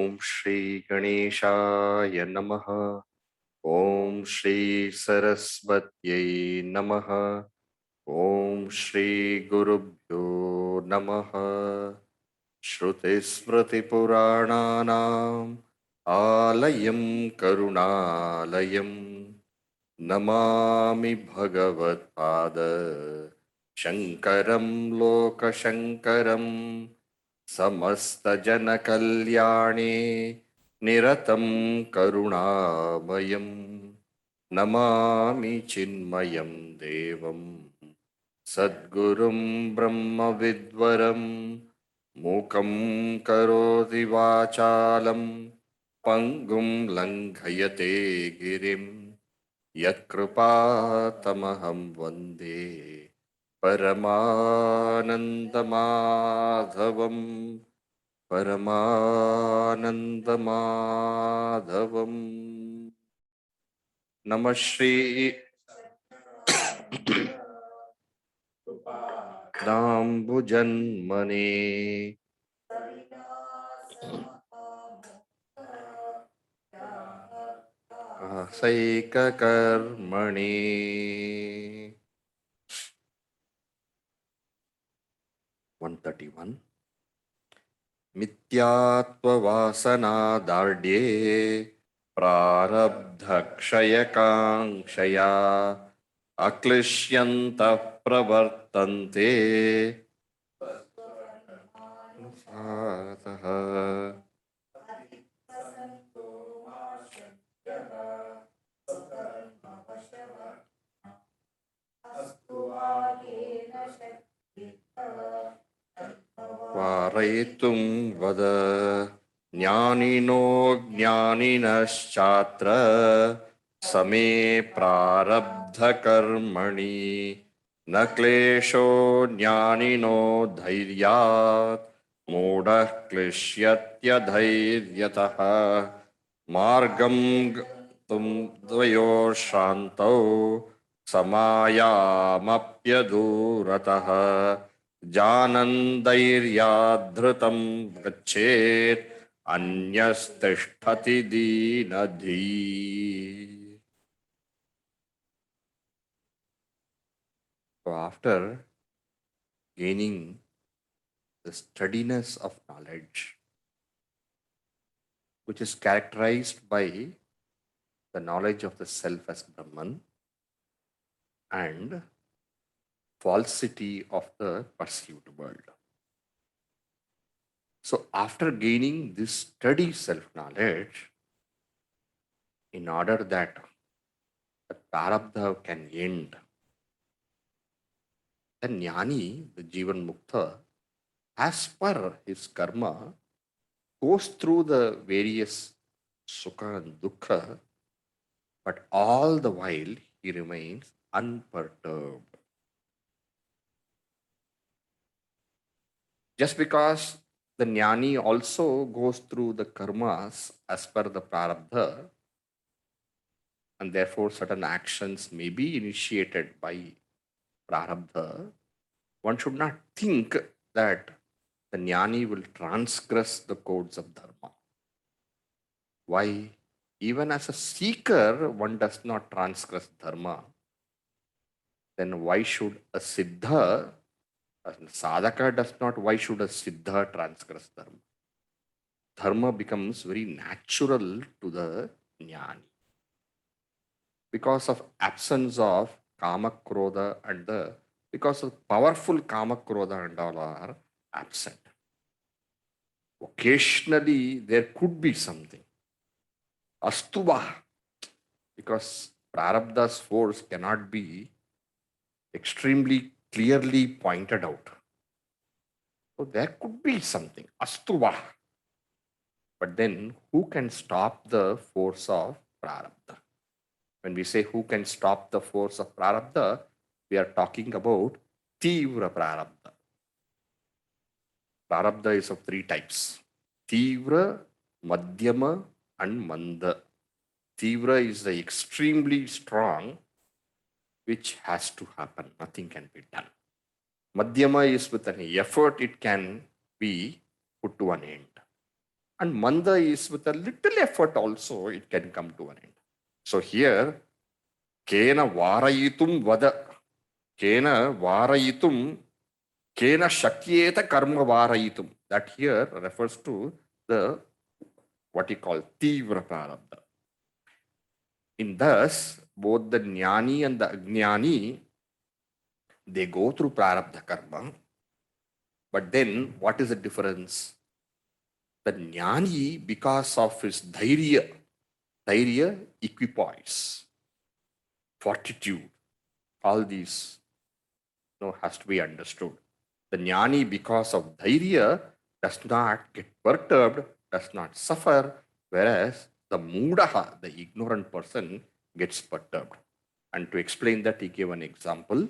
ओम श्री गणेशाय नमः। ओम श्री सरस्वत्यै नमः। ओम श्री गुरुभ्यो नमः। श्रुतिस्मृतिपुराणानाम् आलयं करुणालयं नमामि भगवत्पाद शङ्करं लोकशङ्करम्। समस्तजनकल्याणे निरतं करुणामयं नमामि चिन्मयं देवं सद्गुरुं ब्रह्मविद्वरं मूकं करोति वाचालं पङ्गुं लङ्घयते गिरिं यत्कृपातमहं वन्दे परमानन्दमाधवम् परमानन्दमाधवम्। नमः श्री राम्बुजन्मने सैककर्मणि 131 मिथ्यात्ववासनादार्ढ्ये प्रारब्धक्षयकाङ्क्षया अक्लिश्यन्तः प्रवर्तन्ते भारतः। वारयितुं वद ज्ञानिनो ज्ञानिनश्चात्र समे प्रारब्धकर्मणि न क्लेशो ज्ञानिनो धैर्यात् मूढः क्लिश्यत्यधैर्यतः मार्गं गन्तुं द्वयोर्श्रान्तौ समायामप्यदूरतः जानन्दैर्याधृतं गच्छेत् अन्यस्तिष्ठति दीनधीः. So after gaining the steadiness of knowledge, which is characterized by the knowledge of the self as Brahman and falsity of the perceived world. So after gaining this steady self-knowledge, in order that the prarabdha can end, the jnani, the Jivan Mukta, as per his karma, goes through the various sukha and dukkha, but all the while he remains unperturbed. Just because the jnani also goes through the karmas as per the prarabdha, and therefore certain actions may be initiated by prarabdha, one should not think that the jnani will transgress the codes of dharma. Why? Even as a seeker, one does not transgress dharma. Then why should a siddha, a sadhaka does not, why should a siddha transgress dharma? Dharma becomes very natural to the jnani. Because of absence of kama krodha and because of powerful kama krodha and all are absent. Occasionally there could be something. Astuva, because prarabdha's force cannot be extremely clearly pointed out. So there could be something. Astuva. But then who can stop the force of prarabdha? When we say who can stop the force of prarabdha, we are talking about tivra prarabdha. Prarabdha is of three types: tivra, madhyama, and manda. Tivra is the extremely strong, which has to happen. Nothing can be done. Madhyama is with an effort, it can be put to an end. And manda is with a little effort also, it can come to an end. So here, kena varayitum vada, kena varayitum, kena shakyeta karma varayitum. That here refers to the what you call tivra prarabdha. In thus, both the jnani and the ajnani, they go through prarabdha karma. But then, what is the difference? The jnani, because of his dhairya, equipoise, fortitude, all these has to be understood. The jnani, because of dhairya, does not get perturbed, does not suffer, whereas the mudaha, the ignorant person, gets perturbed. And to explain that, he gave an example.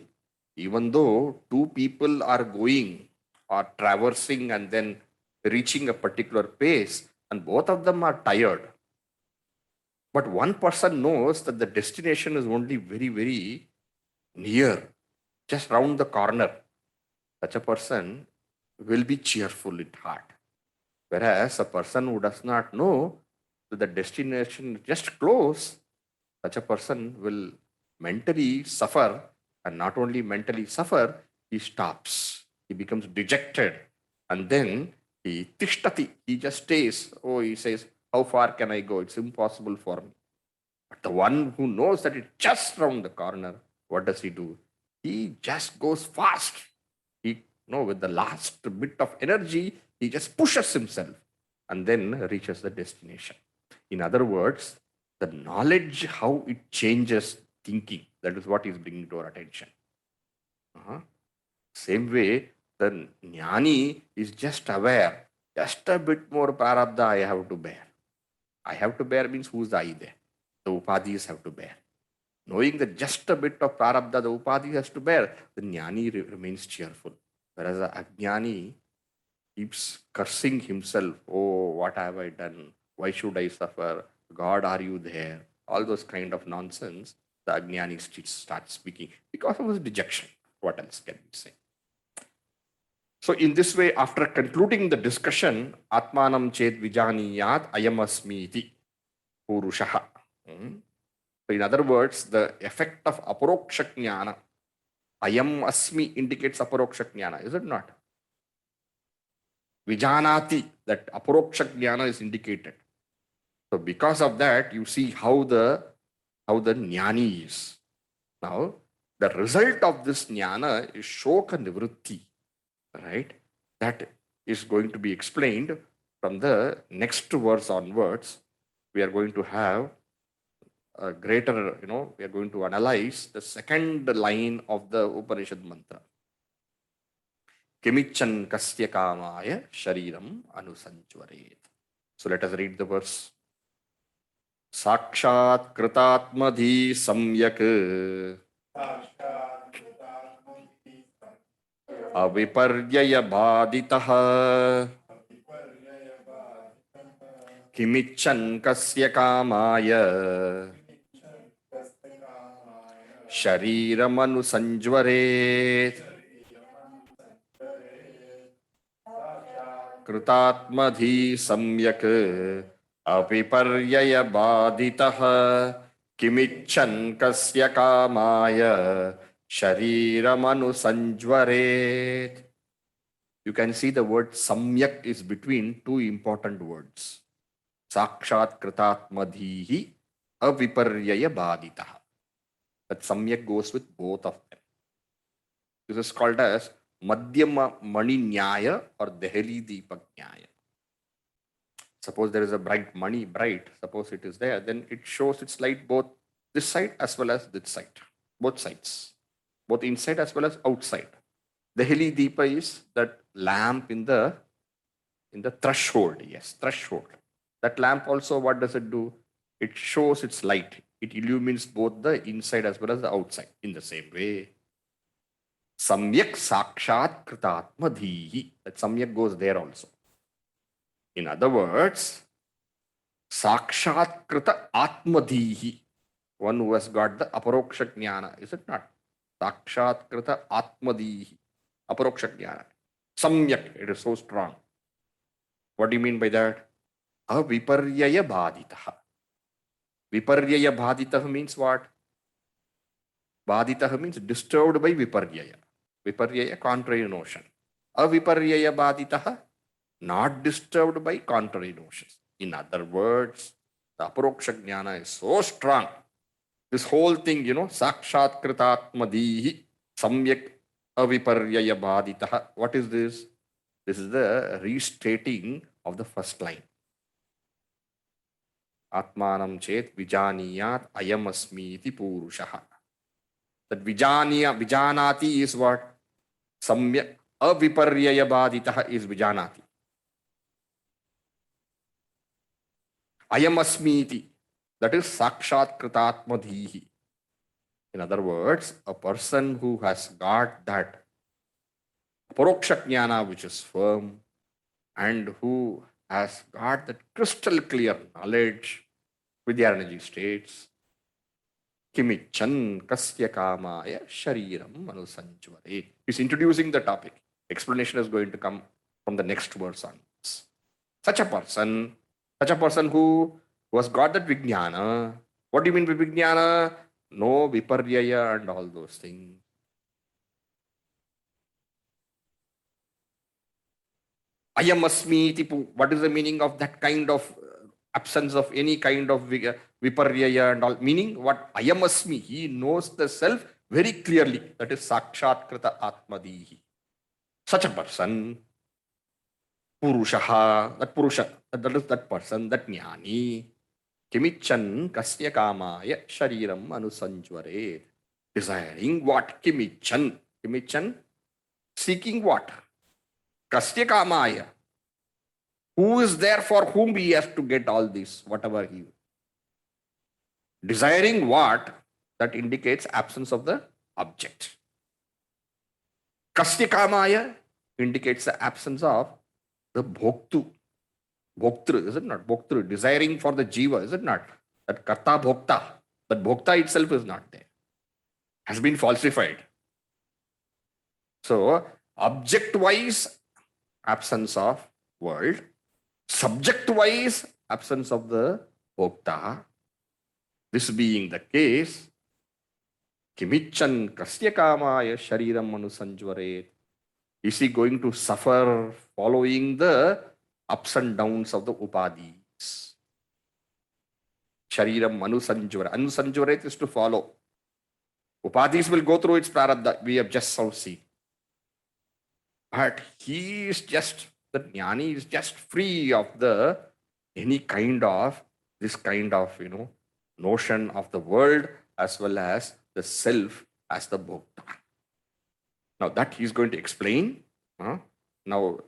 Even though two people are going or traversing and then reaching a particular pace, and both of them are tired, but one person knows that the destination is only very, very near, just round the corner. Such a person will be cheerful at heart. Whereas a person who does not know that the destination is just close, such a person will mentally suffer, and not only mentally suffer, he stops. He becomes dejected. And then he tishtati, he just stays. Oh, he says, how far can I go? It's impossible for me. But the one who knows that it's just round the corner, what does he do? He just goes fast. He, with the last bit of energy, he just pushes himself and then reaches the destination. In other words, the knowledge, how it changes thinking, that is what is bringing to our attention. Same way, the jnani is just aware, just a bit more prarabdha I have to bear. I have to bear means who's the I there? The upadhis have to bear. Knowing that just a bit of prarabdha the upadhi has to bear, the jnani remains cheerful. Whereas the ajnani keeps cursing himself. Oh, what have I done? Why should I suffer? God, are you there? All those kind of nonsense, the ajnani starts speaking because of his dejection. What else can we say? So in this way, after concluding the discussion, Atmanam ched vijaniyat ayamasmi iti purushaha. So in other words, the effect of aparoksha jnana, ayam asmi indicates aparoksha jnana, is it not? Vijanati, that aparoksha jnana is indicated. So because of that, you see how the jnani is. Now, the result of this jnana is shoka nivritti, right? That is going to be explained from the next verse onwards. We are going to have a greater, we are going to analyze the second line of the Upanishad mantra. Kimichan kasya kamaya shariram anusanchvaret. So let us read the verse. Sakshat kritatmadhi samyak aviparyaya baditah kimichan kasya kamaya shariram anusanchvaret. कृतात्मधि सम्यक अपिपर्यय बाधितः किमिच्छन् कस्य कामाय शरीरमनुसंज्वरेत्. You can see the word samyak is between two important words. Sakshat kritatmadhihi aviparyaya baditah. That samyak goes with both of them. This is called as Madhyama Mani Nyaya or Dehli Deepak Nyaya. Suppose there is a bright suppose it is there, then it shows its light both this side as well as this side, both sides, both inside as well as outside. Dehli Deepa is that lamp in the threshold, yes, threshold. That lamp also, what does it do? It shows its light. It illumines both the inside as well as the outside. In the same way, Samyak Sakshat Kritatmadhihi. That Samyak goes there also. In other words, Sakshat Krita Atmadhihi. One who has got the Aparoksha Jnana, is it not? Sakshat Krita Atmadhihi. Aparoksha Jnana. Samyak, it is so strong. What do you mean by that? aviparyaya baditah. Viparyaya baditah means what? Baditah means disturbed by viparyaya. Viparyaya, contrary notion. Aviparyaya baditah, not disturbed by contrary notions. In other words, the aparoksha jnana is so strong. This whole thing, sakshat kritatmadihi samyak aviparyaya baditah. What is this? This is the restating of the first line. Atmanam chet vijaniyat ayamasmi iti purushaha. That vijanati is what? Samyak aviparyaya baditah is vijanati. Ayamasmi iti, that is sakshat kritatmadhihi. In other words, a person who has got that paroksha jnana which is firm and who has got that crystal clear knowledge with the energy states, kimichan kasya kamaya shariram manusanjvare. He's introducing the topic. Explanation is going to come from the next verse onwards. Such a person who has got that vijnana. What do you mean by vijnana? No viparyaya and all those things. Ayamasmi, what is the meaning of that kind of absence of any kind of viparyaya and all? Meaning what? Ayamasmi, he knows the self very clearly. That is sakshat krita atmadihi. Such a person, purushaha, that purusha, that is that person, that jnani, kimichan kasya kamaya shariram anusanjvare. Desiring what? Kimichan. Kimichan, seeking what? Kasya kamaya. Who is there for whom he has to get all this, whatever he. Desiring what? That indicates absence of the object. Kasya kamaya indicates the absence of the bhoktu. Bhoktru, is it not? Bhoktru, desiring for the jiva, is it not? That karta bhokta, that bhokta itself is not there. Has been falsified. So, object-wise, absence of world. Subject-wise, absence of the bhokta. This being the case, kimichan kasya kamaya shariram manusanjvaret. Is he going to suffer following the ups and downs of the upadis? Shariram anusanjvaret. Anusanjvaret is to follow. Upadis will go through its prarabdha. We have just so seen. But he is just, the jnani is just free of the any kind of this kind of notion of the world as well as the self as the bhokta. Now that he is going to explain. Now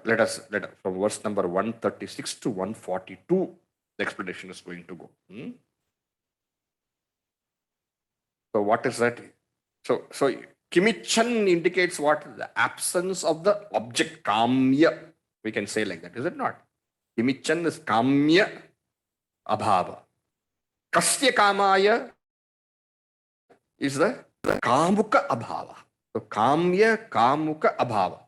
let us from verse number 136 to 142, the explanation is going to go. So what is that? So kimichan indicates what? The absence of the object, kamya. We can say like that, is it not? Kimichan is kamya abhava. Kasya kamaya is the kamuka abhava. So kamya kamuka abhava.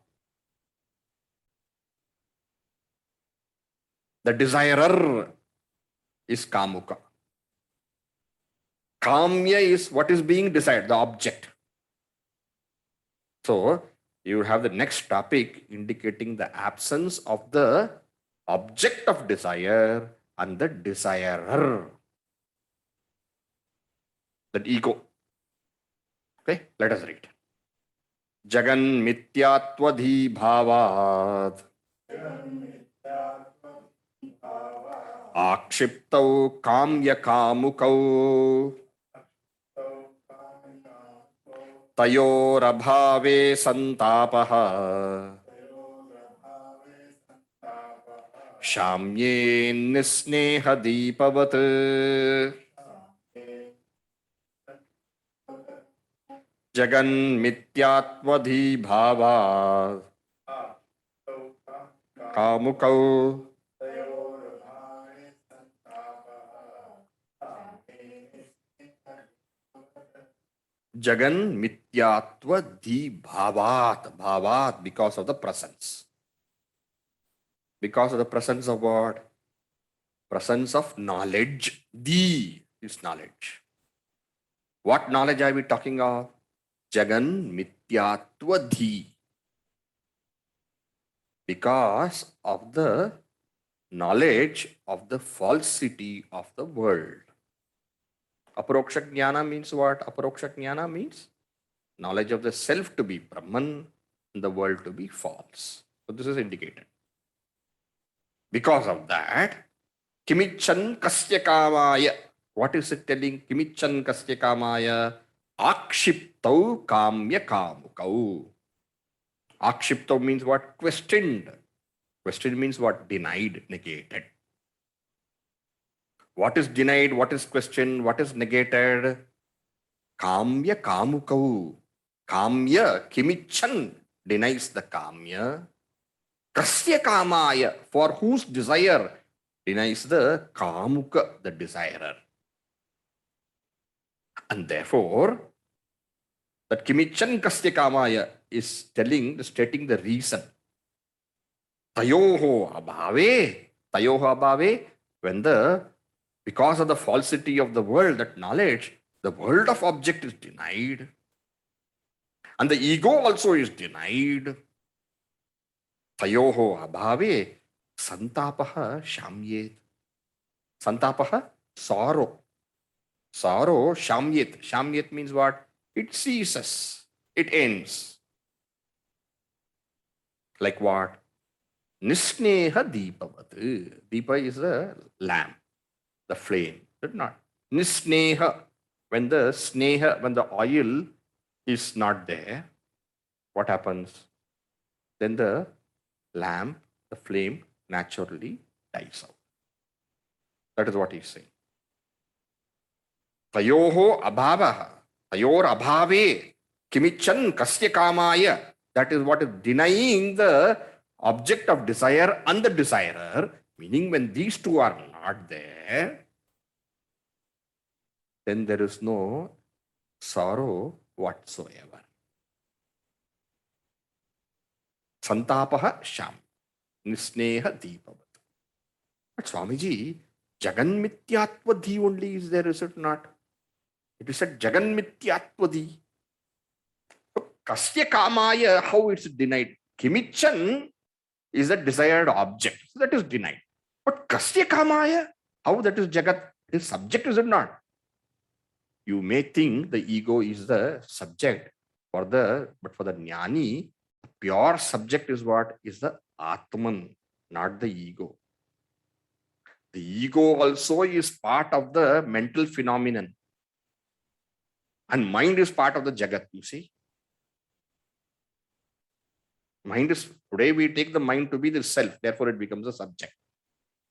The desirer is kamuka. Kamya is what is being desired, the object. So you have the next topic indicating the absence of the object of desire and the desirer. That ego. Okay, let us read. Jagan mityatvadhi bhavat akshiptau kamya kamukau tayorabhave santapaha shamye nisneha deepavat jagan mityatvadhi bhava kamukau jagan mityatvadhi bhavat, because of the presence. Because of the presence of what? Presence of knowledge. The is knowledge. What knowledge are we talking of? Jagan Mityatva Dhi. Because of the knowledge of the falsity of the world. Aparoksha Jnana means what? Aparoksha Jnana means knowledge of the self to be Brahman and the world to be false. So this is indicated. Because of that, Kimichan Kasya Kamaya. What is it telling? Kimichan Kasya Kamaya. Akshiptau Kamya Kamukau. Akshiptau means what? Questioned. Questioned means what? Denied, negated. What is denied? What is questioned? What is negated? Kamya Kamukau. Kamya, Kimichan denies the Kamya. Kasya Kamaya, for whose desire denies the Kamuka, the desirer. And therefore, that Kimichan Kasya Kamaya is stating the reason. Tayoho abhave, when because of the falsity of the world, that knowledge, the world of object is denied. And the ego also is denied. Tayoho abhave, santapaha shamyet. Santapaha, sorrow. Sorrow, shamyet. Shamyet means what? It ceases. It ends. Like what? Nisneha deepavat. Deepa is a lamp, the flame. Did not. Nisneha. When the oil is not there, what happens? Then the lamp, the flame, naturally dies out. That is what he's saying. Tayoho abhavaha. Tayor abhave. Kimichan kasya kamaya. That is what is denying the object of desire and the desirer. Meaning when these two are not there, then there is no sorrow whatsoever. Santapaha sham. Nisneha deepavat. But Swamiji, Jagan Mityatva only is there, is it not? It is said Jagan Mityatva. Kasya Kamaya, how it's denied? Kimichan is a desired object. So that is denied. But Kasya Kamaya, how that is Jagat? It is subject, is it not? You may think the ego is the subject, but for the Jnani, pure subject is what? Is the Atman, not the ego. The ego also is part of the mental phenomenon. And mind is part of the Jagat, you see. Mind is, today we take the mind to be the self, therefore it becomes a subject.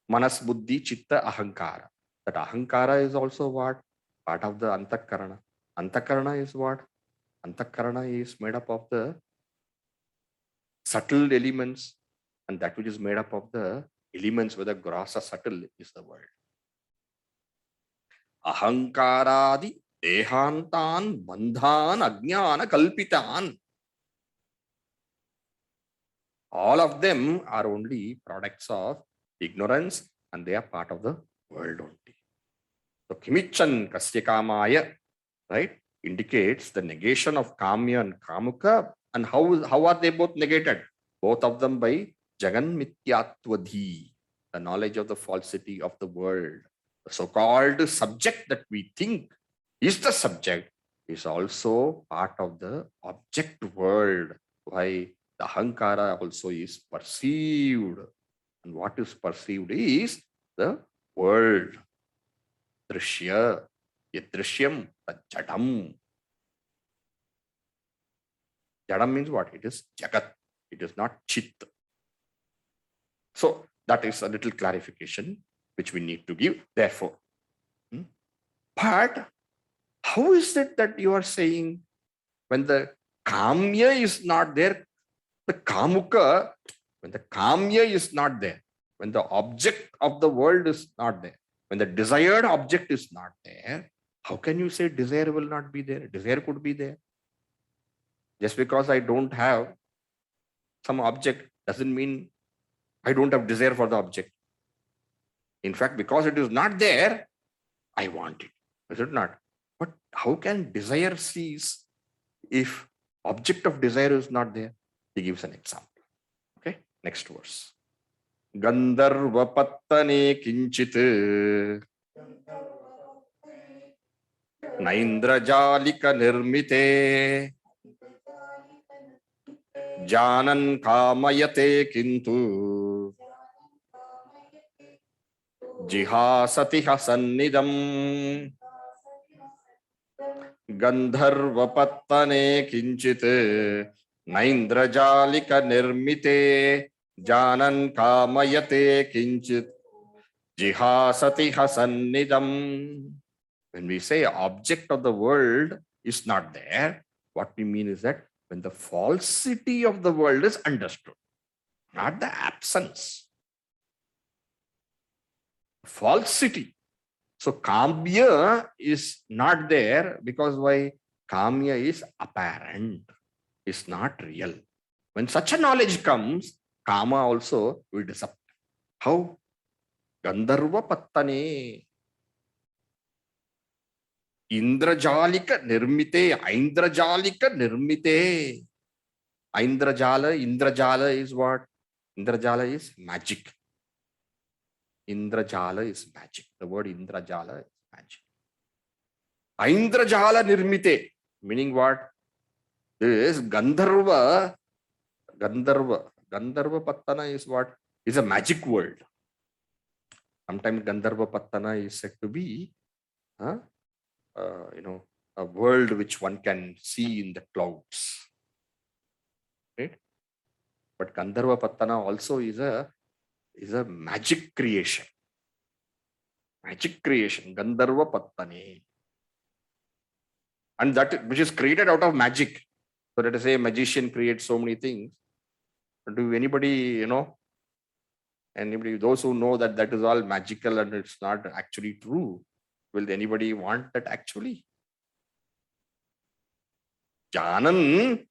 Manas, Buddhi, Chitta, Ahankara. That Ahankara is also what? Part of the Antakarana. Antakarana is what? Antakarana is made up of the subtle elements, and that which is made up of the elements, whether gross or subtle, is the world. Ahankaradi dehantan bandhan ajnana kalpitan. All of them are only products of ignorance, and they are part of the world only. So Kimichan Kasya Kamaya, right, indicates the negation of Kamya and Kamuka. And how are they both negated? Both of them by Jagan Mityatva, the knowledge of the falsity of the world. The so-called subject that we think is the subject is also part of the object world. Why? The Ahankara also is perceived. And what is perceived is the world. Drishya, Yadrishyam, Jadam. Jadam means what? It is Jagat. It is not Chit. So that is a little clarification which we need to give. Therefore, but how is it that you are saying when the Kamya is not there, the Kamuka, when the Kamya is not there, when the object of the world is not there, when the desired object is not there, how can you say desire will not be there? Desire could be there. Just because I don't have some object doesn't mean I don't have desire for the object. In fact, because it is not there, I want it. Is it not? But how can desire cease if object of desire is not there? He gives an example. Okay, next verse. Gandharva pattane kinchit naindrajalika nirmite janan kamayate kintu jihasati hasannidam. गंधर्व पत्तने किंचित नैन्द्रजालिक निर्मिते जानन कामयते किंचित जिहासति हसन्निदम. When we say object of the world is not there, what we mean is that when the falsity of the world is understood, not the absence. Falsity. So Kamya is not there because why? Kamya is apparent, is not real. When such a knowledge comes, Kama also will disappear. How? Gandharva pattane. Indrajalika nirmite. Aindrajalika nirmite. Indrajala is what? Indrajala is magic. Indrajala is magic. The word Indrajala is magic. Aindrajala nirmite, meaning what? This Gandharva Pattana is what? Is a magic world. Sometimes Gandharva Pattana is said to be, a world which one can see in the clouds. Right? But Gandharva Pattana also is a magic creation. Magic creation, Gandharva Pattane. And that which is created out of magic. So let us say a magician creates so many things. Do anybody, those who know that that is all magical and it's not actually true, will anybody want that actually? Janan,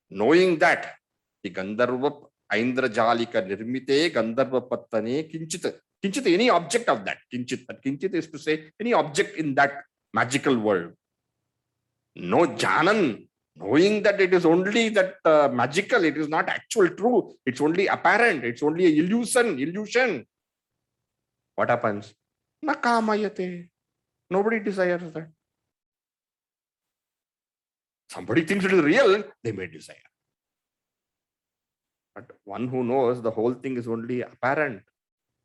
knowing that, the Gandharva Aindrajalika Nirmite Gandharva Pattane Kinchit. Kinchit, any object of that. Kinchit. But Kinchit is to say any object in that magical world. No Janan, knowing that it is only that magical, it is not actual true. It's only apparent. It's only a illusion. What happens? Nakamayate. Nobody desires that. Somebody thinks it is real, they may desire. But one who knows the whole thing is only apparent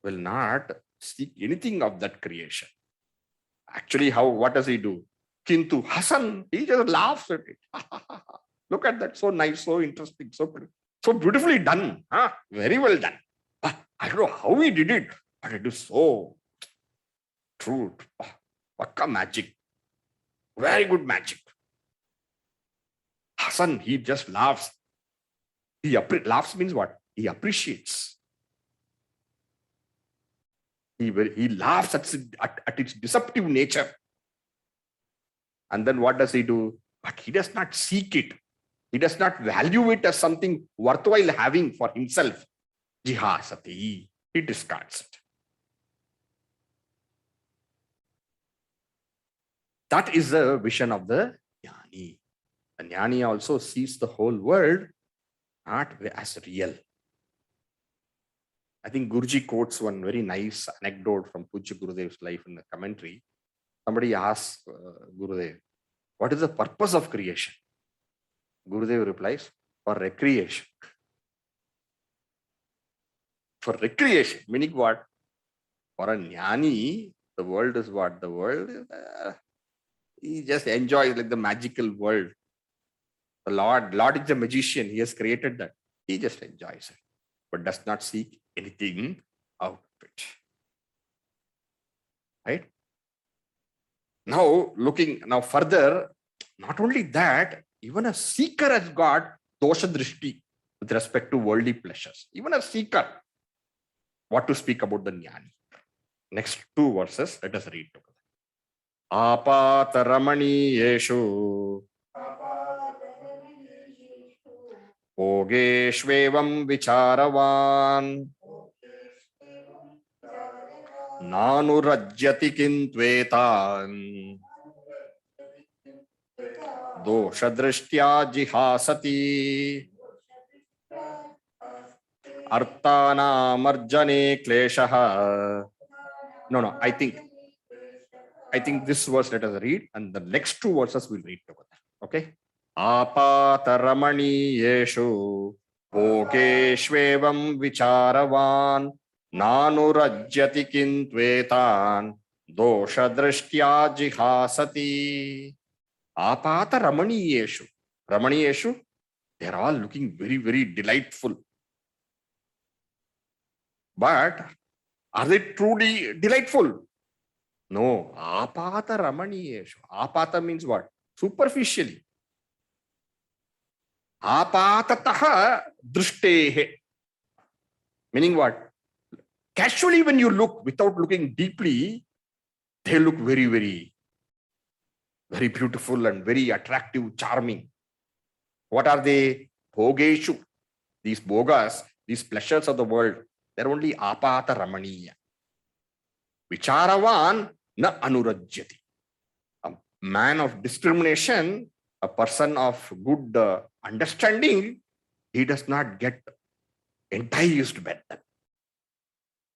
will not seek anything of that creation. Actually, what does he do? Kintu Hasan, he just laughs at it. Look at that, so nice, so interesting, so beautifully done. Very well done. I don't know how he did it, but it is so true. Pakka magic. Very good magic. Hasan, he just laughs. Laughs means what? He appreciates. He laughs at its deceptive nature. And then what does he do? But he does not seek it. He does not value it as something worthwhile having for himself. Jihasati. He discards it. That is the vision of the Jnani. The Jnani also sees the whole world not as real. I think Guruji quotes one very nice anecdote from Pujya Gurudev's life in the commentary. Somebody asks Gurudev, what is the purpose of creation? Gurudev replies, for recreation. For recreation, meaning what? For a Jnani, the world is what? The world is, he just enjoys like the magical world. The Lord is a magician. He has created that. He just enjoys it, but does not seek anything out of it. Right? Now further, not only that, even a seeker has got dosha drishti with respect to worldly pleasures. Even a seeker. What to speak about the Jnani? Next two verses, let us read together. Apataramani yeshu Ogeshvevam vicharavan नानुरज्यति किन्त्वेतान् दोषदृष्ट्या जिहासति अर्थानामर्जने क्लेशः. No, I think this verse let us read, and the next two verses we'll read together. Okay. आपातरमणीयेषु भोगेष्वेवं विचारवान् नानुरज्यति किन्त्वेतान् दोषदृष्ट्या जिहासति. आपातरमणीयेषु. Ramaniyeshu, they're all looking very, very delightful. But are they truly delightful? No. Apata ramaniyeshu. Apata means what? Superficially. Apatataha drishtehe. Meaning what? Casually when you look, without looking deeply, they look very, very, very beautiful and very attractive, charming. What are they? Bhogeshu. These bhogas, these pleasures of the world, they're only apata ramaniya. Vicharavan na anurajyati. A man of discrimination, a person of good understanding, he does not get enticed by them.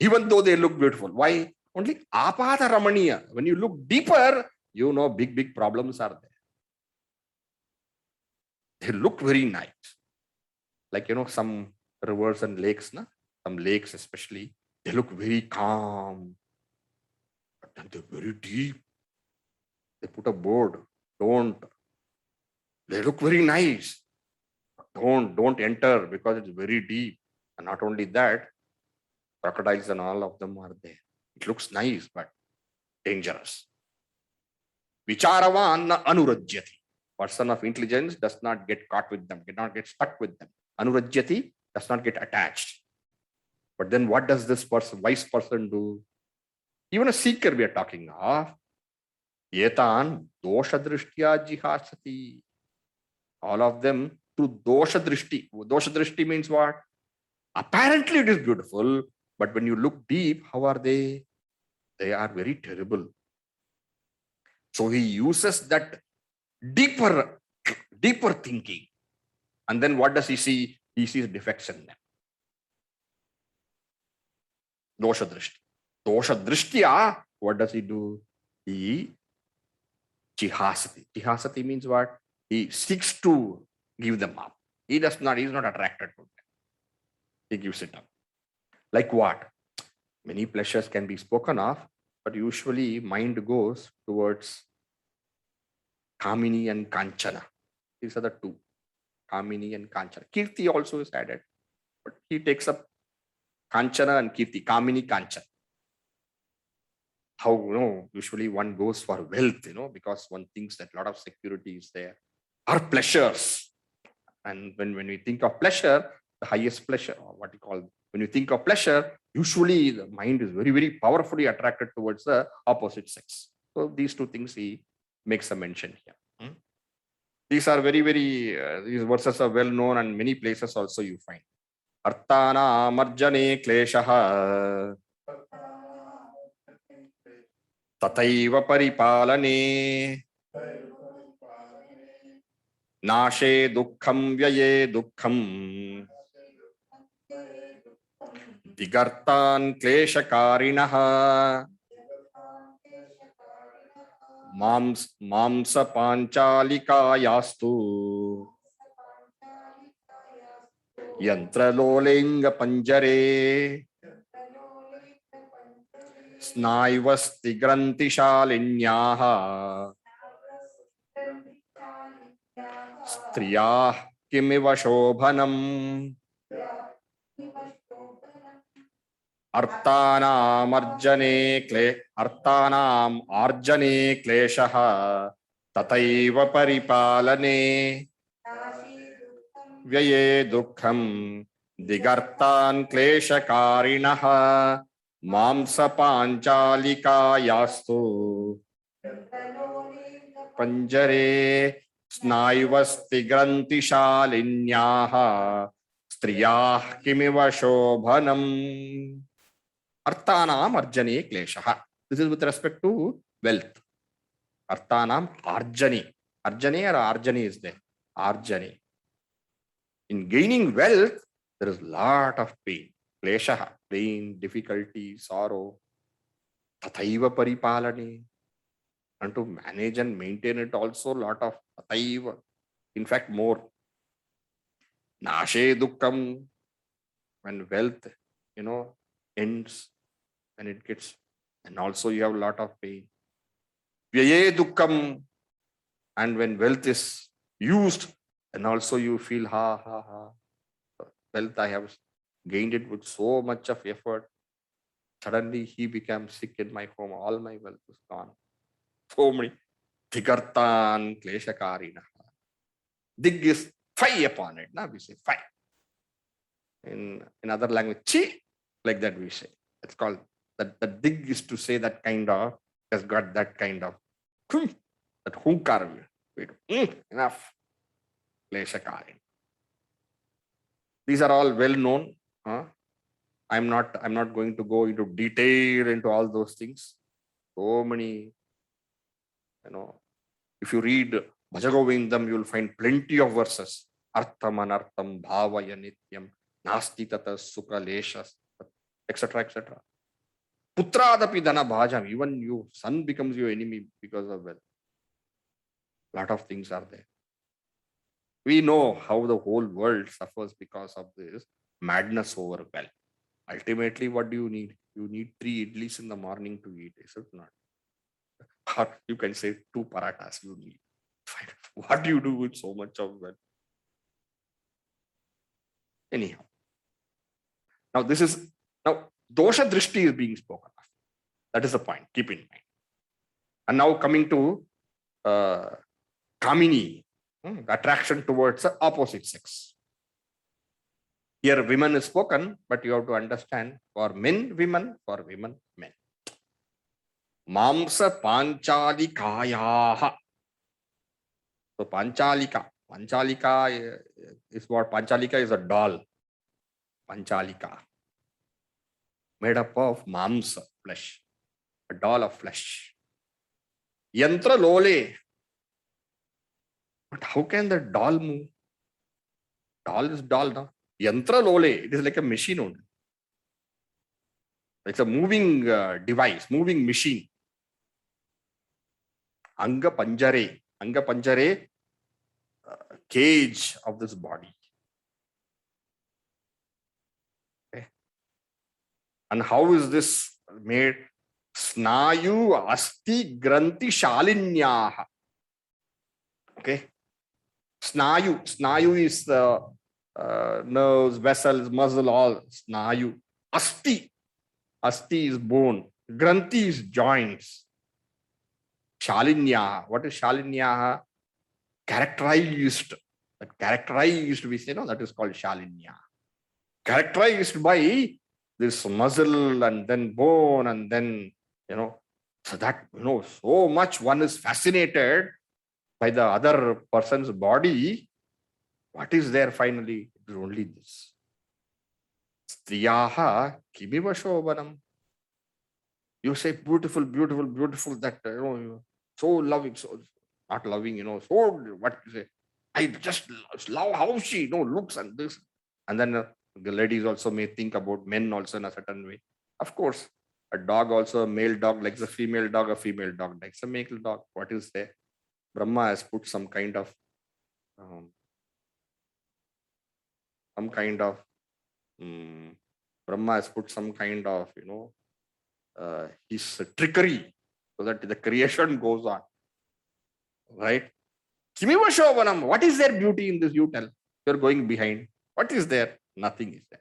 Even though they look beautiful. Why? Only apata ramaniya. When you look deeper, you know big, big problems are there. They look very nice. Like, some rivers and lakes, some lakes especially, they look very calm. But then they're very deep. They put a board, don't. They look very nice. Don't enter because it's very deep. And not only that, crocodiles and all of them are there. It looks nice, but dangerous. Vicharavan na anurajyati. Person of intelligence does not get caught with them, cannot get stuck with them. Anurajyati does not get attached. But then what does this person, wise person do? Even a seeker we are talking of, yetan dosha drishtya jihasati. All of them through dosha drishti. Dosha drishti means what? Apparently it is beautiful, but when you look deep, how are they? They are very terrible. So he uses that deeper thinking. And then what does he see? He sees defects in them. Dosha drishti. Dosha drishtya, what does he do? He jihasati. Jihasati means what? He seeks to give them up. He is not attracted to them. He gives it up. Like what? Many pleasures can be spoken of, but usually mind goes towards Kamini and Kanchana. These are the two. Kamini and Kanchana. Kirti also is added. But he takes up Kanchana and Kirti. Kamini, Kanchana. How, usually one goes for wealth, because one thinks that a lot of security is there. Or pleasures. And when we think of pleasure, the highest pleasure, or what you call, when you think of pleasure, usually the mind is very, very powerfully attracted towards the opposite sex. So these two things he makes a mention here. These are very, very, these verses are well known, and many places also you find. Arthana marjane kleshaha tataiva paripalane nashe dukkham vyaye dukkham digartan kleshakarinaha mamsa panchalikāyastu yantralolenga panjare snāivasti grantishalinyaha striyah kimiva shobhanam arthanam arjane kleshaha tataiva paripalane vyaye dukkham digartan kleshakarinaha mamsa panchalikāyastu panjare snāivasti grantishalinyaha striyah kimiva shobhanam. Arthanam arjane kleshah. This is with respect to wealth. Arthanam arjane. Arjane or arjane is there. Arjane. In gaining wealth, there is lot of pain. Kleshah, pain, difficulty, sorrow. Tathaiva paripalane. And to manage and maintain it also lot of tathaiva. In fact, more. Nashe dukkam. When wealth, ends, when it gets, and also you have a lot of pain. Vyaye dukkam. And when wealth is used, and also you feel, ha, ha, ha. Wealth, I have gained it with so much of effort. Suddenly he became sick in my home. All my wealth is gone. So many. Digartan kleshakarina. Dig is fire upon it. Now we say fire. In other language, chi, like that we say. It's called, that the dig is to say that kind of, has got that kind of, that hunkar. Enough. Kleshakarina. These are all well known. I'm not going to go into detail into all those things. So many, if you read Bhajagovindam, you'll find plenty of verses. Artham anartham bhavaya nityam nasti tata sukha leshas, etc., etc. Putradapi dana bhajam. Even your son becomes your enemy because of wealth. Lot of things are there. We know how the whole world suffers because of this madness over wealth. Ultimately, what do you need? You need 3 idlis in the morning to eat, is it not? Or you can say 2 parathas you need. What do you do with so much of wealth? Anyhow. Now dosha drishti is being spoken of. That is the point. Keep in mind. And now coming to kamini, attraction towards the opposite sex. Here women is spoken, but you have to understand, for men, women, for women, men. Mamsa panchalikaayaha. So panchalika is what? Panchalika is a doll. Panchalika. Made up of mamsa, flesh. A doll of flesh. Yantra lole. But how can the doll move? Doll is doll now. Yantra lole. It is like a machine only. It's a moving device, moving machine. Anga panjare. Anga panjare, cage of this body. Okay. And how is this made? Snayu asti granti shalinyaha. Okay. Snayu is the nerves, vessels, muscle, all. Snayu. Asti is bone. Granti is joints. Shalinyaha. What is shalinyaha? Characterized. That characterized, we say, that is called shalinyaha. Characterized by this muscle and then bone and then, so that, so much one is fascinated by the other person's body. What is there finally? It is only this. Striyaha kimiva shobhanam. You say beautiful, beautiful, beautiful, that, so loving, so not loving, so what you say? I just love how she, looks and this. And then the ladies also may think about men also in a certain way. Of course, a dog also, a male dog likes a female dog likes a male dog. What is there? Brahma has put some kind of Brahma has put some kind of, his trickery so that the creation goes on. Right? Kimiva shobhanam. What is there beauty in this? You tell. You're going behind. What is there? Nothing is there.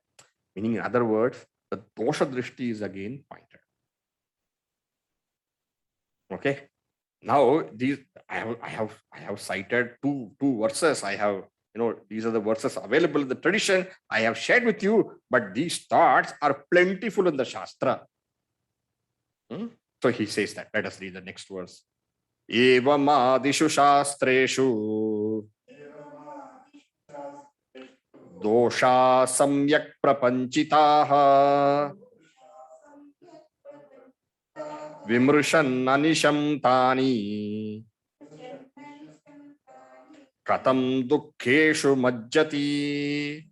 Meaning, in other words, the dosha drishti is again pointed. Okay. Now these I have cited two verses. I have, these are the verses available in the tradition. I have shared with you, but these thoughts are plentiful in the Shastra. So he says that. Let us read the next verse. Evamadishu shastreshu dosha samyak prapanchitaha Vimrushan anisham tani katam dukkheshu majjati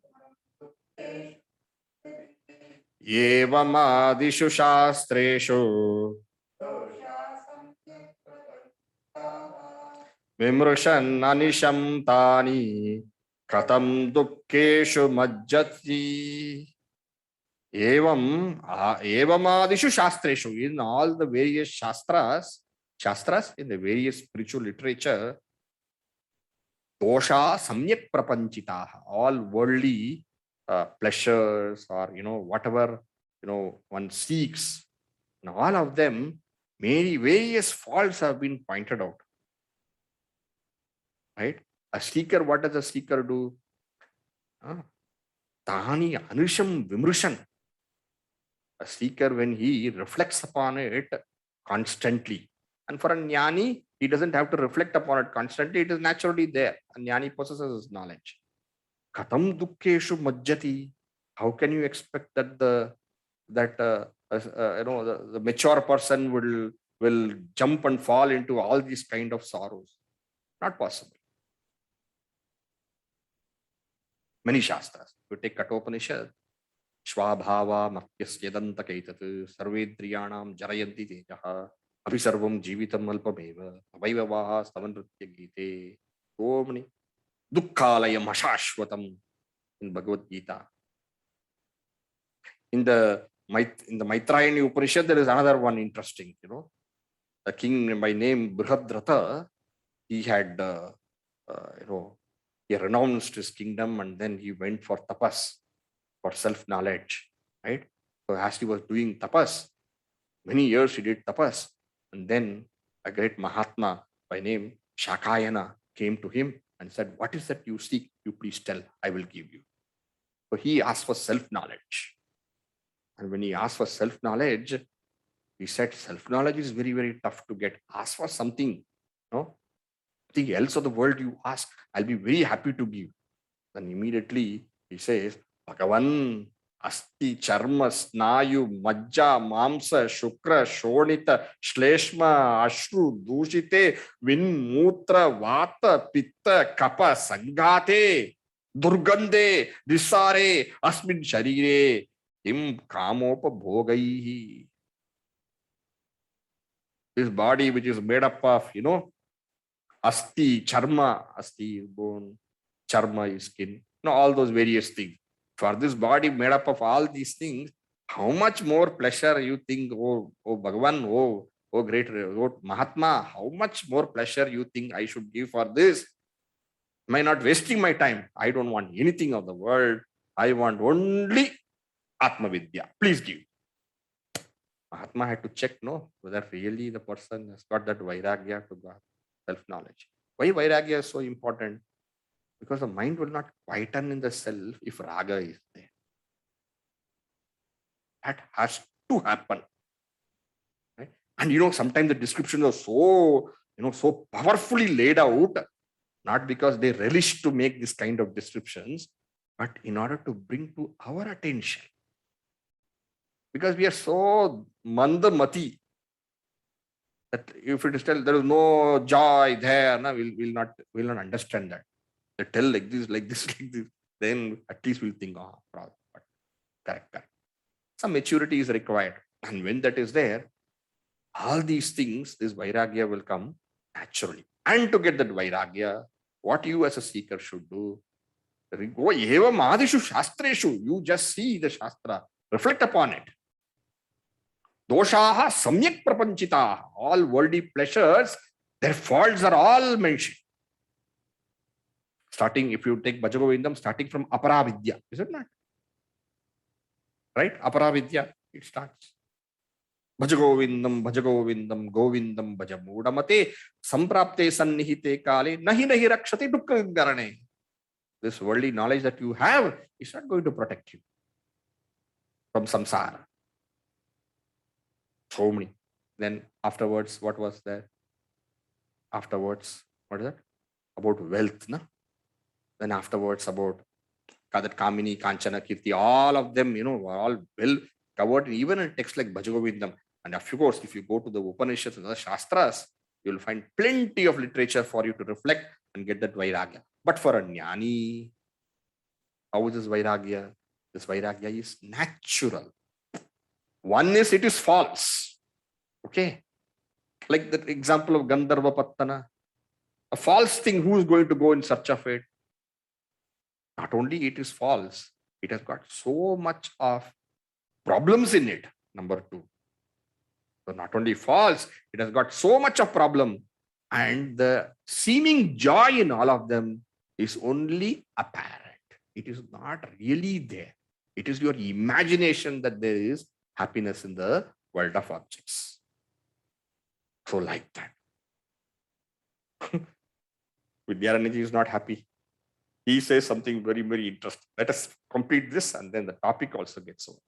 evamadishu shastreshu vimrushan anisham tani katam dukkheshu majjati evamadishu shastreshu. In all the various shastras in the various spiritual literature, dosha samyak prapanchitaha, all worldly pleasures, or whatever one seeks, and all of them, many various faults have been pointed out. Right? A seeker, what does a seeker do? Tani anusham vimrushan. A seeker, when he reflects upon it constantly, and for a jnani, he doesn't have to reflect upon it constantly, it is naturally there. A jnani possesses knowledge. Katam dukkeshu majjati. How can you expect that the mature person will jump and fall into all these kind of sorrows? Not possible. Many shastras. You take Kathopanishad, Shvabhava Matyasyadantak Etat Sarvedriyanam Jarayanti Tejaha Abhisarvam Jivitam Alpameva Avaivavaha Stavanritya Gite. So many. Dukkhalayam Ashashvatam in Bhagavad Gita. In the Maitrayani Upanishad, there is another one interesting. The king by name Brihadrata, he had he renounced his kingdom and then he went for tapas, for self-knowledge, right? So as he was doing tapas, many years he did tapas, and then a great Mahatma by name Shakayana came to him and said, "What is that you seek? You please tell, I will give you." So he asked for self-knowledge. And when he asked for self-knowledge, he said, self-knowledge is very, very tough to get. Ask for something, something else of the world you ask, I'll be very happy to give. Then immediately he says, Bhagavan, asti, charma, snayu, majja, mamsa, shukra, shonita, shleshma, ashru, dushite, vin, mutra, vata, pitta, kapha, sangate, durgande, disare, asmin sharire, im kamopa bhogaihi. This body which is made up of, asti, charma, asti is bone, charma is skin, all those various things. For this body made up of all these things, how much more pleasure you think, oh Bhagavan, oh great Mahatma, how much more pleasure you think I should give for this? Am I not wasting my time? I don't want anything of the world. I want only Atma Vidya. Please give. Mahatma had to check, whether really the person has got that vairagya to God, self-knowledge. Why vairagya is so important? Because the mind will not quieten in the self if raga is there. That has to happen. Right? And sometimes the descriptions are so powerfully laid out, not because they relish to make this kind of descriptions, but in order to bring to our attention. Because we are so mandamati that if it is tell there is no joy there, we'll not understand that. They tell like this, then at least we'll think, but correct. Some maturity is required. And when that is there, all these things, this vairagya will come naturally. And to get that vairagya, what you as a seeker should do, go evam adishu shastreshu. You just see the shastra, reflect upon it. Doshaha samyak prapanchitaha. All worldly pleasures, their faults are all mentioned. Starting, if you take Bhajagovindam, starting from Aparavidya, is it not? Right? Aparavidya, it starts. Bhajagovindam, Govindam, Bhajamudamate, Samprapte Sannihite Kale, Nahi Rakshati Dukkagarane. This worldly knowledge that you have is not going to protect you from samsara. So many. Then afterwards, what was there? Afterwards, what is that? About wealth, na? Then afterwards, about that Kamini, Kanchana, Kirti, all of them, were all well covered, even in texts like Bhajagovindam. And of course, if you go to the Upanishads and the Shastras, you will find plenty of literature for you to reflect and get that Vairagya. But for a Jnani, how is this Vairagya? This Vairagya is natural. One is, it is false. Okay. Like the example of Gandharva Pattana. A false thing, who is going to go in search of it? Not only it is false, it has got so much of problems in it. Number two. So not only false, it has got so much of problem, and the seeming joy in all of them is only apparent. It is not really there. It is your imagination that there is happiness in the world of objects. So like that. Vidyaranyaji is not happy. He says something very, very interesting. Let us complete this and then the topic also gets over.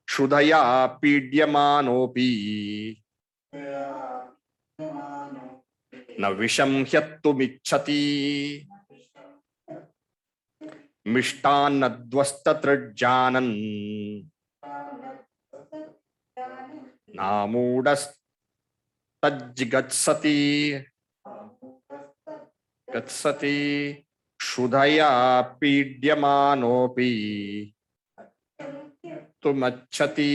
Shudaya pidyamanopi na visham hyattumichati mishtannadvastatrijjanan namudas tajjigatsati gatsati shudaya pidyamanopi tumachati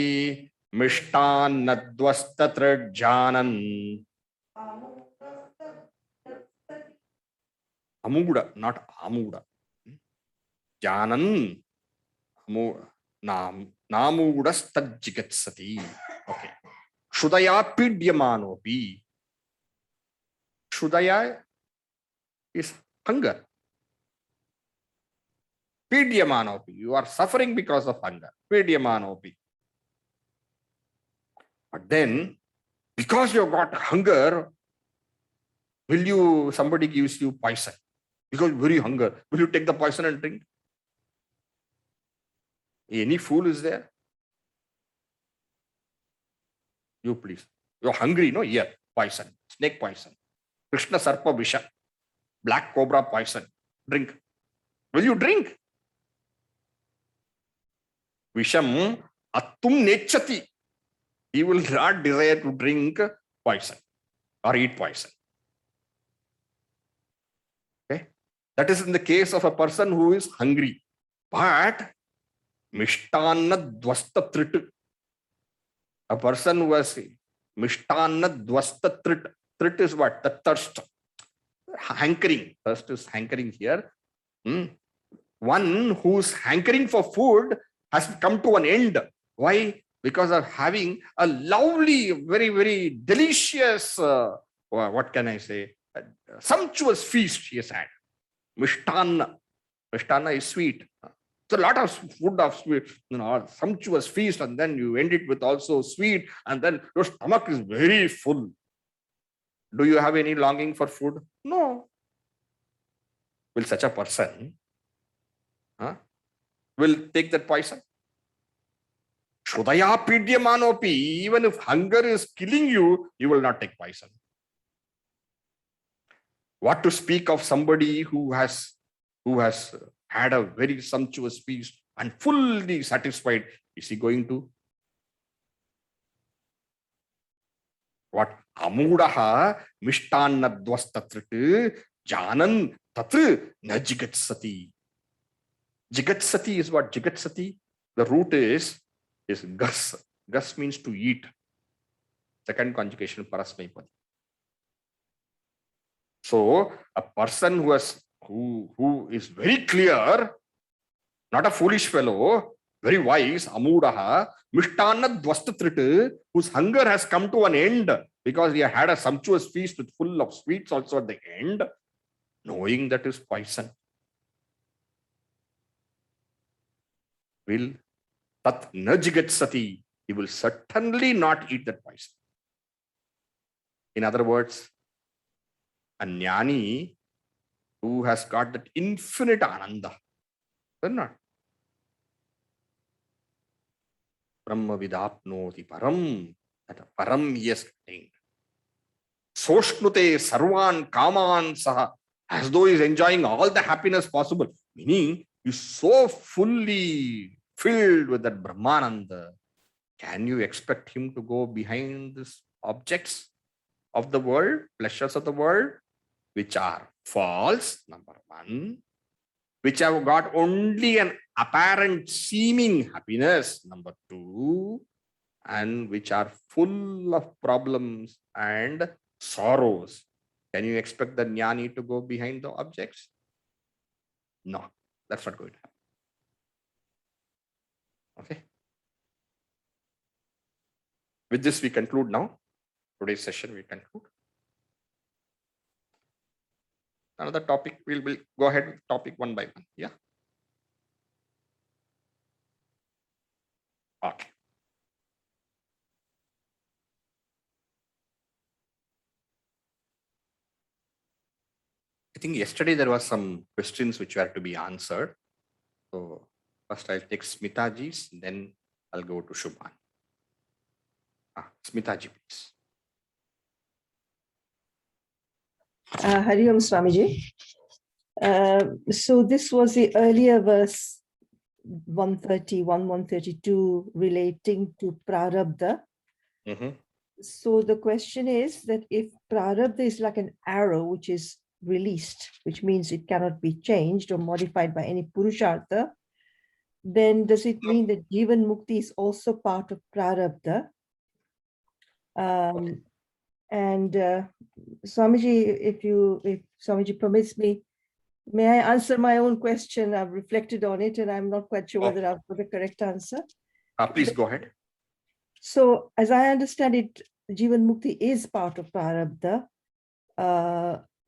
mishtannadvastatrijjanan. Amuda, not amuda. Janan namudas tajjigatsati. Okay. Shudaya pidyamanopi. Shudaya is hunger. Pidyamanopi. You are suffering because of hunger. Pidyamanopi. But then, because you have got hunger, somebody gives you poison. Because very hunger, will you take the poison and drink? Any fool is there? You please. You're hungry, no? Here, poison. Snake poison. Krishna Sarpa Visha. Black cobra poison. Drink. Will you drink? Visham attum nechati. He will not desire to drink poison or eat poison. Okay? That is in the case of a person who is hungry. But Mishtanna dvasta trit. A person who has Mishtanna dvasta trit. Trit is what? The thirst. Hankering. Thirst is hankering here. One who's hankering for food has come to an end. Why? Because of having a lovely, very, very delicious, what can I say, sumptuous feast he has had. Mishtanna. Mishtanna is sweet. So a lot of food of sweet, sumptuous feast, and then you end it with also sweet, and then your stomach is very full. Do you have any longing for food? No. Will such a person will take that poison? Shudaya pidyamanopi. Even if hunger is killing you, you will not take poison. What to speak of somebody who has had a very sumptuous feast and fully satisfied? Is he going to? What? Amudaha mishtanna dvastatrit janan tatru na jigatsati. Jigatsati is what? Jigatsati, the root is gas. Gas means to eat. Second conjugation parasmaipadi. So a person who is very clear, not a foolish fellow, very wise, amudaha, mishtanna dvastatrit, whose hunger has come to an end because he had a sumptuous feast with full of sweets also at the end, knowing that is poison, will tat najigatsati, he will certainly not eat that poison. In other words, a jnani who has got that infinite ananda, or not? Brahma vidapnoti param, that param he has attained. Soshnute sarvan kaman saha, as though he is enjoying all the happiness possible, meaning he is so fully filled with that Brahmananda can you expect him to go behind these objects of the world, pleasures of the world, which are false, number one, which have got only an apparent seeming happiness, number two, and which are full of problems and sorrows. Can you expect the jnani to go behind the objects? No, that's not going to happen. Okay. With this, we conclude now. Today's session, we conclude. Another topic, we'll go ahead with topic one by one. Yeah. Okay. I think yesterday there was some questions which were to be answered. So first I'll take Smitaji's, then I'll go to Shubhan. Smitaji, please. Hari Om Swamiji. So this was the earlier verse 131, 132 relating to Prarabdha. So the question is that if Prarabdha is like an arrow which is released, which means it cannot be changed or modified by any Purushartha, then does it mean that Jivan Mukti is also part of Prarabdha? And Swamiji, if Swamiji permits me, may I answer my own question? I've reflected on it and I'm not quite sure whether I've got the correct answer. Please go ahead. So as I understand it, Jivan Mukti is part of Prarabdha,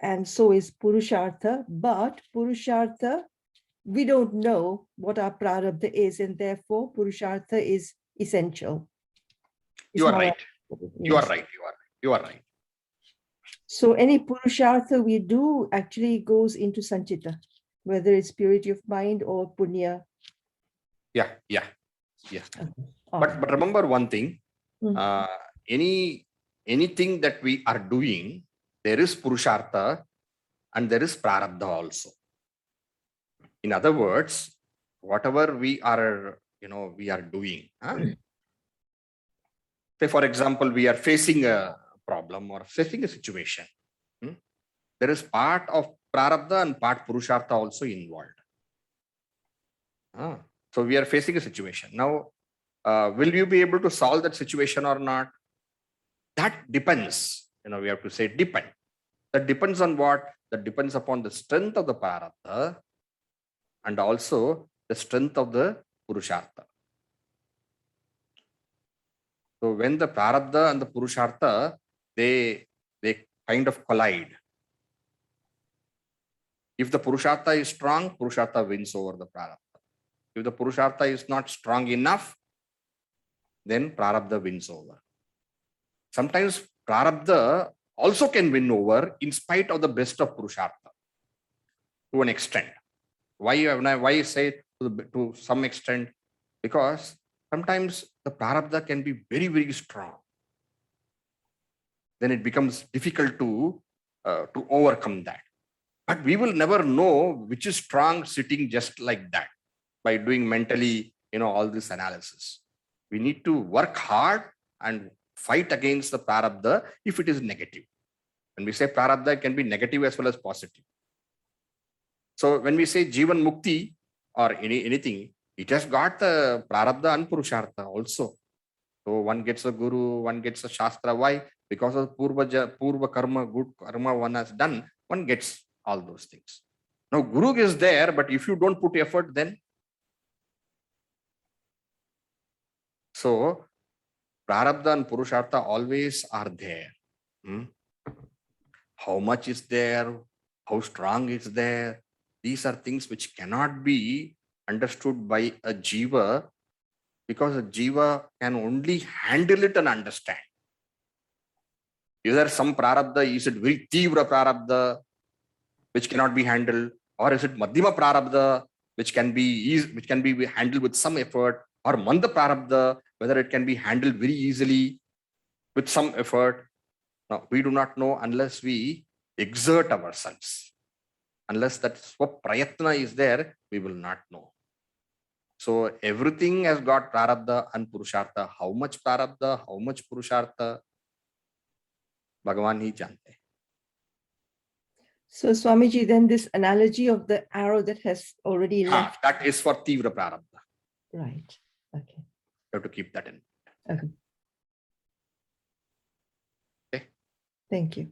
and so is Purushartha, but Purushartha, we don't know what our Prarabdha is, and therefore Purushartha is essential. You are right. You are right. You are right. So any Purushartha we do actually goes into Sanchita, whether it's purity of mind or Punya. Yeah. Okay. But remember one thing, anything that we are doing, there is Purushartha and there is Prarabdha also. In other words, whatever we are doing, say for example, we are facing a problem or facing a situation. There is part of Prarabdha and part Purushartha also involved. So we are facing a situation. Now, will you be able to solve that situation or not? That depends. We have to say depend. That depends on what? That depends upon the strength of the Prarabdha and also the strength of the Purushartha. So when the Prarabdha and the Purushartha, they kind of collide. If the Purushartha is strong, Purushartha wins over the Prarabdha. If the Purushartha is not strong enough, then Prarabdha wins over. Sometimes Prarabdha also can win over in spite of the best of Purushartha to an extent. Why I say to some extent? Because sometimes the Prarabdha can be very, very strong. Then it becomes difficult to overcome that. But we will never know which is strong sitting just like that by doing mentally, all this analysis. We need to work hard and fight against the Prarabdha if it is negative. When we say Prarabdha, it can be negative as well as positive. So when we say Jivan Mukti or anything, it has got the Prarabdha and Purushartha also. So one gets a guru, one gets a Shastra. Why? Because of Purva karma, good karma one has done, one gets all those things. Now Guru is there, but if you don't put effort, then. So Prarabdha and Purushartha always are there. How much is there? How strong is there? These are things which cannot be understood by a jiva, because a jiva can only handle it and understand. Is there some Prarabdha? Is it very Tivra Prarabdha which cannot be handled? Or is it Madhyama Prarabdha which can be handled with some effort? Or Manda Prarabdha, whether it can be handled very easily with some effort? No, we do not know unless we exert ourselves. Unless that swaprayatna is there, we will not know. So everything has got prarabdha and purushartha. How much prarabdha, how much purushartha, Bhagavan ही जानते हैं. So Swamiji, then this analogy of the arrow that has already left. That is for tivra prarabdha. Right. Okay. You have to keep that in. Okay. Okay. Thank you.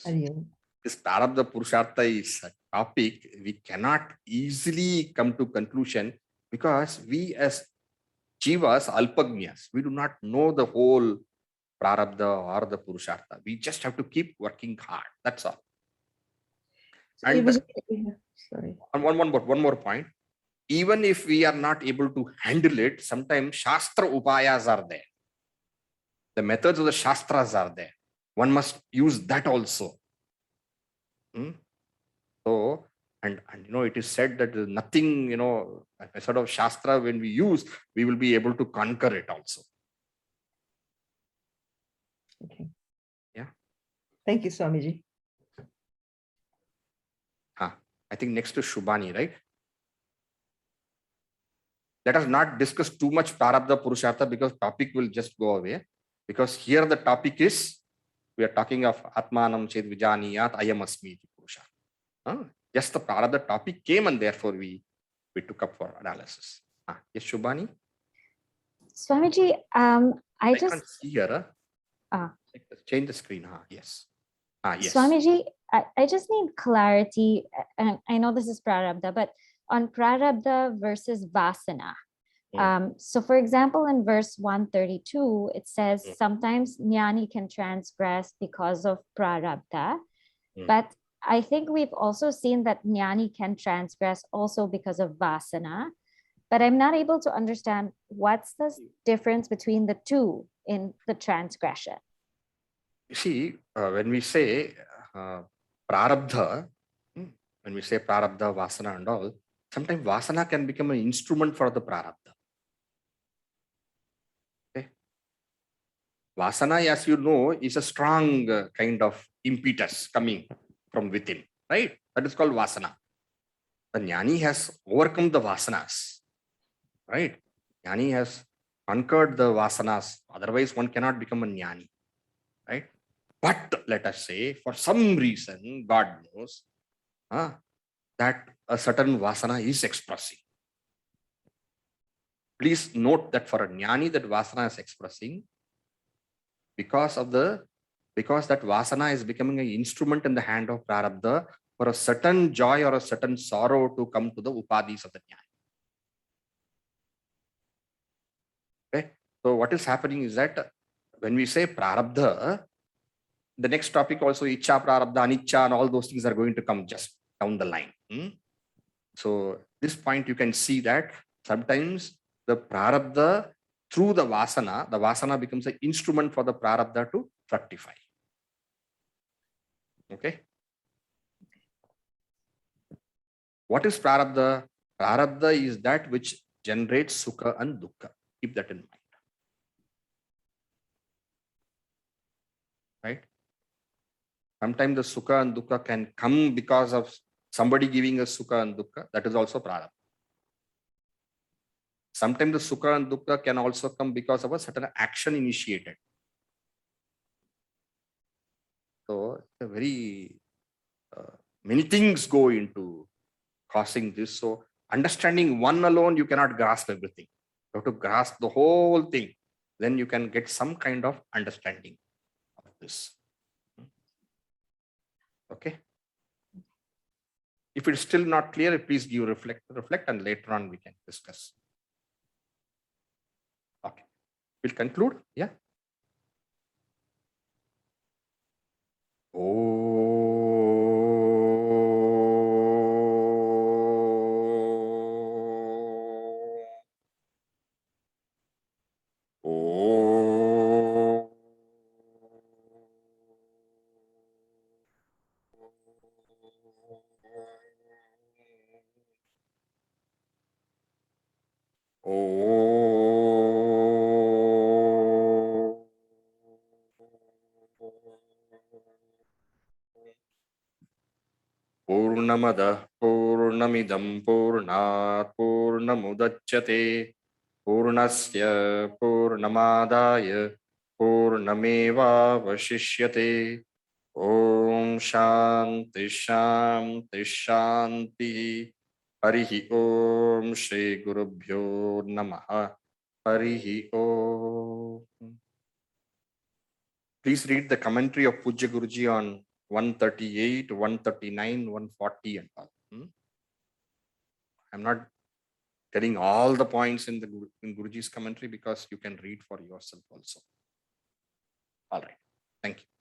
Hari Om. This prarabdha purushartha is a topic we cannot easily come to conclusion because we as jivas, alpagnyas, we do not know the whole prarabdha or the purushartha. We just have to keep working hard. That's all. So And it was, sorry. one more point. Even if we are not able to handle it, sometimes shastra upayas are there. The methods of the shastras are there. One must use that also. So, and it is said that nothing, a method of shastra, when we use, we will be able to conquer it also. Okay. Yeah. Thank you, Swamiji. I think next to Shubhani, right? Let us not discuss too much prarabdha purushartha because topic will just go away. Because here the topic is, we are talking of Atmanam Ched Vijaniyat Ayam Asmi Purushartha. Just the prarabdha topic came and therefore we took up for analysis. Yes, Shubhani? Swamiji, I just can't see here. Change the screen. Yes. Yes. Swamiji, I just need clarity. And I know this is prarabdha, but on prarabdha versus vasana. So for example, in verse 132, it says sometimes jnani can transgress because of prarabdha, but I think we've also seen that jnani can transgress also because of vasana, but I'm not able to understand what's the difference between the two in the transgression. You see, when we say prarabdha, vasana and all, sometimes vasana can become an instrument for the prarabdha. Okay. Vasana, as you know, is a strong kind of impetus coming from within, right? That is called vasana. The jnani has overcome the vasanas, right? Jnani has conquered the vasanas. Otherwise, one cannot become a jnani, right? But let us say, for some reason, God knows that a certain vasana is expressing. Please note that for a jnani, that vasana is expressing because that vasana is becoming an instrument in the hand of prarabdha for a certain joy or a certain sorrow to come to the upadhis of the jnani. Okay, so what is happening is that when we say prarabdha, the next topic also ichcha, prarabdha, aniccha, and all those things are going to come just down the line. So this point you can see that sometimes the prarabdha through the vasana becomes an instrument for the prarabdha to fructify. Okay. What is prarabdha? Prarabdha is that which generates sukha and dukkha. Keep that in mind. Right? Sometimes the sukha and dukkha can come because of somebody giving us sukha and dukkha. That is also prarabdha. Sometimes the sukha and dukkha can also come because of a certain action initiated. So very many things go into causing this. So understanding one alone, you cannot grasp everything. You have to grasp the whole thing. Then you can get some kind of understanding of this. Okay. If it's still not clear, please give reflect, and later on we can discuss. Okay. We'll conclude. Yeah. Purnamada Purnamidam Purnat पूर्णमुदच्यते पूर्णस्य पूर्णमादाय पूर्णमेवावशिष्यते ॐ शान्ति शान्ति शान्तिः हरिः ॐ श्री गुरुभ्यो नमः हरिः ॐ. Please read the commentary of Pujya Guruji on 138, 139, 140 and all. I'm not telling all the points in Guruji's commentary because you can read for yourself also. All right. Thank you.